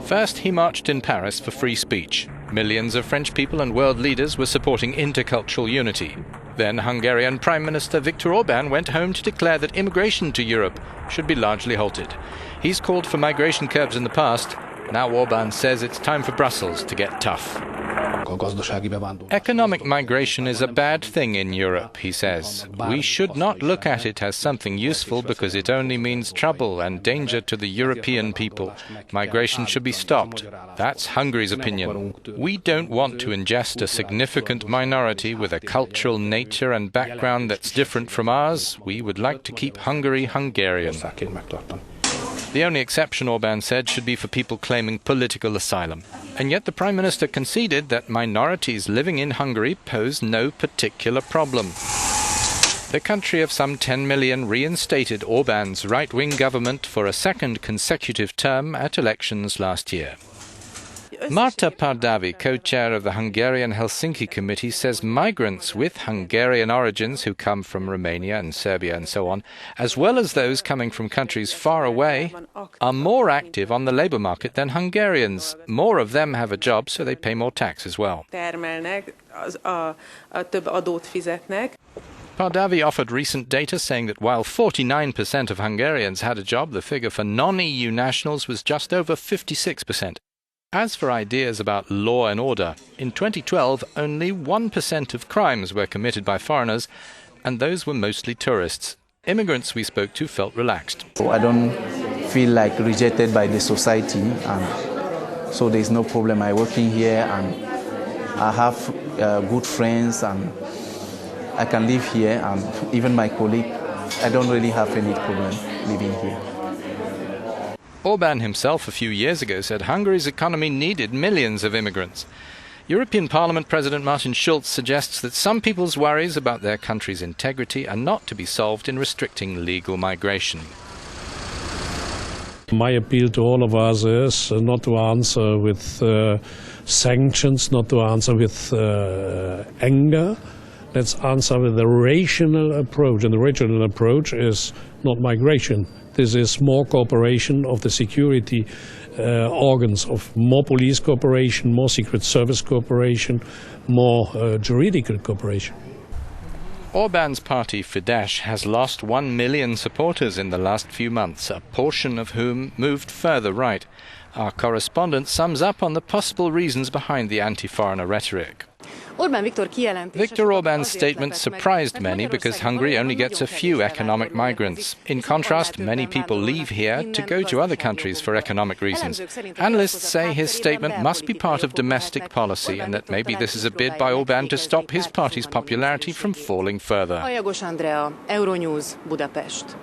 First, he marched in Paris for free speech. Millions of French people and world leaders were supporting intercultural unity. Then Hungarian Prime Minister Viktor Orban went home to declare that immigration to Europe should be largely halted. He's called for migration curbs in the past. Now Orban says it's time for Brussels to get tough. Economic migration is a bad thing in Europe, he says. We should not look at it as something useful because it only means trouble and danger to the European people. Migration should be stopped. That's Hungary's opinion. We don't want to ingest a significant minority with a cultural nature and background that's different from ours. We would like to keep Hungary Hungarian. The only exception, Orban said, should be for people claiming political asylum. And yet the Prime Minister conceded that minorities living in Hungary pose no particular problem. The country of some 10 million reinstated Orban's right-wing government for a second consecutive term at elections last year. Marta Pardavi, co-chair of the Hungarian Helsinki Committee, says migrants with Hungarian origins who come from Romania and Serbia and so on, as well as those coming from countries far away, are more active on the labour market than Hungarians. More of them have a job, so they pay more tax as well. Pardavi offered recent data saying that while 49% of Hungarians had a job, the figure for non-EU nationals was just over 56%. As for ideas about law and order, in 2012 only 1% of crimes were committed by foreigners, and those were mostly tourists. Immigrants we spoke to felt relaxed. I don't feel like rejected by the society, and so there's no problem. I'm working here and I have good friends and I can live here, and even my colleague, I don't really have any problem living here. Orban himself a few years ago said Hungary's economy needed millions of immigrants. European Parliament President Martin Schulz suggests that some people's worries about their country's integrity are not to be solved in restricting legal migration. My appeal to all of us is not to answer with sanctions, not to answer with anger. Let's answer with a rational approach, and the rational approach is not migration. This is more cooperation of the security organs, of more police cooperation, more secret service cooperation, more juridical cooperation. Orban's party Fidesz has lost 1 million supporters in the last few months, a portion of whom moved further right. Our correspondent sums up on the possible reasons behind the anti-foreigner rhetoric. Viktor Orban's statement surprised many because Hungary only gets a few economic migrants. In contrast, many people leave here to go to other countries for economic reasons. Analysts say his statement must be part of domestic policy and that maybe this is a bid by Orban to stop his party's popularity from falling further. Euronews, Budapest.